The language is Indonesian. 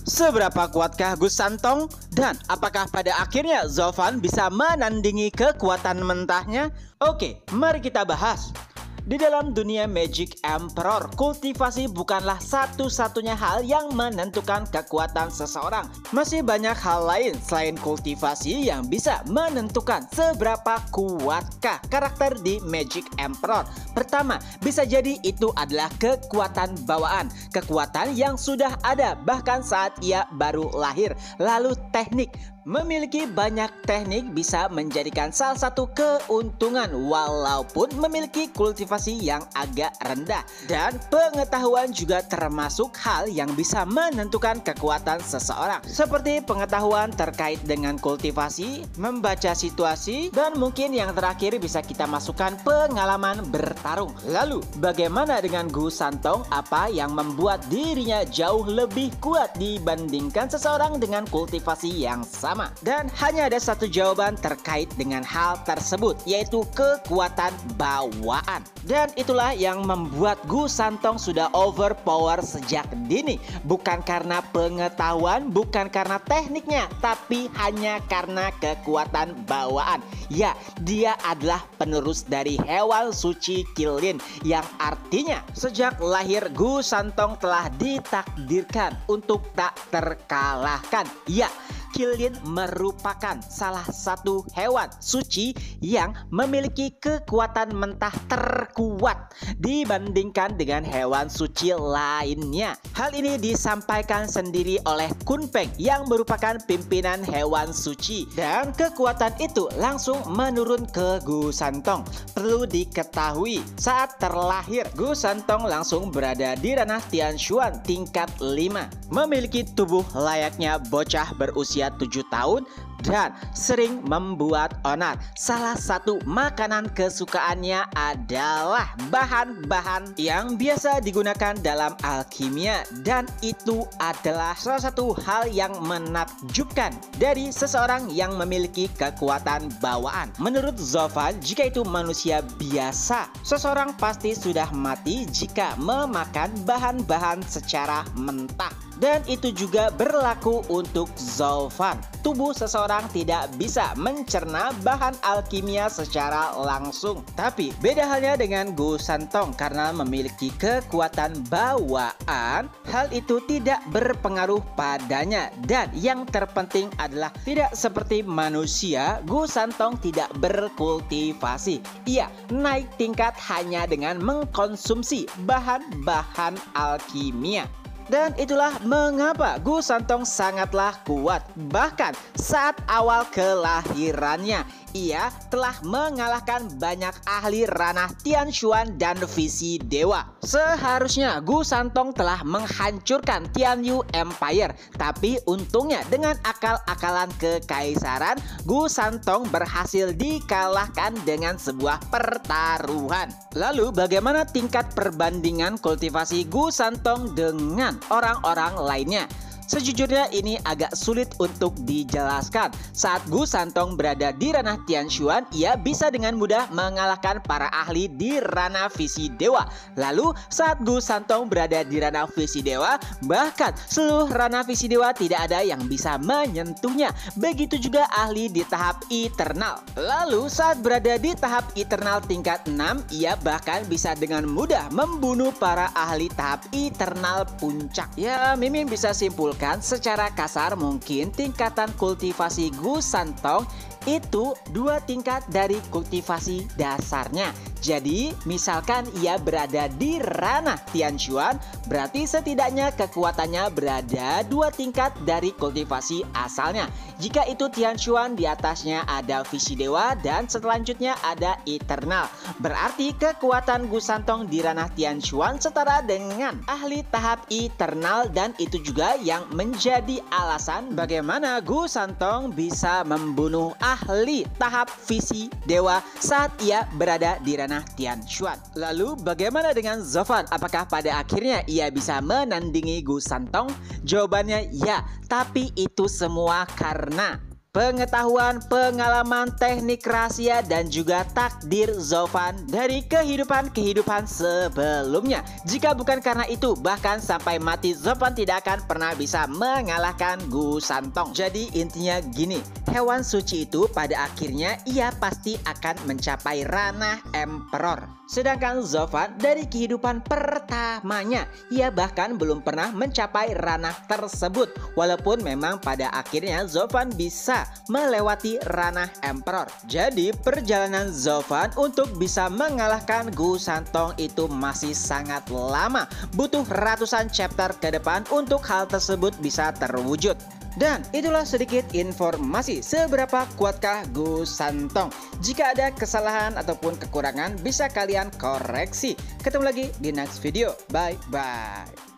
Seberapa kuatkah Gus Santong? Dan apakah pada akhirnya Zulfan bisa menandingi kekuatan mentahnya? Oke, mari kita bahas. Di dalam dunia Magic Emperor, kultivasi bukanlah satu-satunya hal yang menentukan kekuatan seseorang. Masih banyak hal lain selain kultivasi yang bisa menentukan seberapa kuatkah karakter di Magic Emperor. Pertama, bisa jadi itu adalah kekuatan bawaan, kekuatan yang sudah ada bahkan saat ia baru lahir. Lalu teknik. Memiliki banyak teknik bisa menjadikan salah satu keuntungan walaupun memiliki kultivasi yang agak rendah. Dan pengetahuan juga termasuk hal yang bisa menentukan kekuatan seseorang. Seperti pengetahuan terkait dengan kultivasi, membaca situasi, dan mungkin yang terakhir bisa kita masukkan pengalaman bertarung. Lalu, bagaimana dengan Gus Santong? Apa yang membuat dirinya jauh lebih kuat dibandingkan seseorang dengan kultivasi yang sama? Dan hanya ada satu jawaban terkait dengan hal tersebut, yaitu kekuatan bawaan. Dan itulah yang membuat Gus Santong sudah overpower sejak dini. Bukan karena pengetahuan, bukan karena tekniknya, tapi hanya karena kekuatan bawaan. Ya, dia adalah penerus dari hewan suci Qilin, yang artinya sejak lahir Gus Santong telah ditakdirkan untuk tak terkalahkan. Ya, Qilin merupakan salah satu hewan suci yang memiliki kekuatan mentah terkuat dibandingkan dengan hewan suci lainnya. Hal ini disampaikan sendiri oleh Kun Peng yang merupakan pimpinan hewan suci, dan kekuatan itu langsung menurun ke Gus Santong. Perlu diketahui, saat terlahir Gus Santong langsung berada di ranah Tianshuan tingkat 5, memiliki tubuh layaknya bocah berusia 7 tahun dan sering membuat onar. Salah satu makanan kesukaannya adalah bahan-bahan yang biasa digunakan dalam alkimia, dan itu adalah salah satu hal yang menakjubkan dari seseorang yang memiliki kekuatan bawaan. Menurut Zulfan, jika itu manusia biasa, seseorang pasti sudah mati jika memakan bahan-bahan secara mentah. Dan itu juga berlaku untuk Zulfan. Tubuh seseorang tidak bisa mencerna bahan alkimia secara langsung. Tapi beda halnya dengan Gus Santong, karena memiliki kekuatan bawaan, hal itu tidak berpengaruh padanya. Dan yang terpenting adalah tidak seperti manusia, Gus Santong tidak berkultivasi. Ia naik tingkat hanya dengan mengkonsumsi bahan-bahan alkimia. Dan itulah mengapa Gus Santong sangatlah kuat. Bahkan saat awal kelahirannya, ia telah mengalahkan banyak ahli ranah Tianshuan dan visi dewa. Seharusnya Gus Santong telah menghancurkan Tianyu Empire, tapi untungnya dengan akal-akalan kekaisaran, Gus Santong berhasil dikalahkan dengan sebuah pertaruhan. Lalu bagaimana tingkat perbandingan kultivasi Gus Santong dengan orang-orang lainnya? Sejujurnya ini agak sulit untuk dijelaskan. Saat Gus Santong berada di ranah Tianshuan, ia bisa dengan mudah mengalahkan para ahli di ranah visi dewa. Lalu saat Gus Santong berada di ranah visi dewa, bahkan seluruh ranah visi dewa tidak ada yang bisa menyentuhnya. Begitu juga ahli di tahap eternal. Lalu saat berada di tahap eternal tingkat 6, ia bahkan bisa dengan mudah membunuh para ahli tahap eternal puncak. Ya, Mimin bisa simpulkan secara kasar, mungkin tingkatan kultivasi Gus Santong itu 2 tingkat dari kultivasi dasarnya. Jadi misalkan ia berada di ranah Tianshuan, berarti setidaknya kekuatannya berada 2 tingkat dari kultivasi asalnya. Jika itu Tianshuan, di atasnya ada visi dewa dan selanjutnya ada eternal. Berarti kekuatan Gus Santong di ranah Tianshuan setara dengan ahli tahap eternal, dan itu juga yang menjadi alasan bagaimana Gus Santong bisa membunuh ahli tahap visi dewa saat ia berada di ranah Tianshuan. Lalu bagaimana dengan Zulfan? Apakah pada akhirnya ia bisa menandingi Gus Santong? Jawabannya ya, tapi itu semua karena pengetahuan, pengalaman, teknik rahasia, dan juga takdir Zovan dari kehidupan sebelumnya. Jika bukan karena itu, bahkan sampai mati Zovan tidak akan pernah bisa mengalahkan Gu Santong. Jadi intinya gini, hewan suci itu pada akhirnya ia pasti akan mencapai ranah Emperor. Sedangkan Zovan dari kehidupan pertamanya, ia bahkan belum pernah mencapai ranah tersebut. Walaupun memang pada akhirnya Zovan bisa melewati ranah Emperor. Jadi perjalanan Zovan untuk bisa mengalahkan Gu Santong itu masih sangat lama. Butuh ratusan chapter ke depan untuk hal tersebut bisa terwujud. Dan itulah sedikit informasi seberapa kuatkah Gu Santong. Jika ada kesalahan ataupun kekurangan bisa kalian koreksi. Ketemu lagi di next video. Bye bye.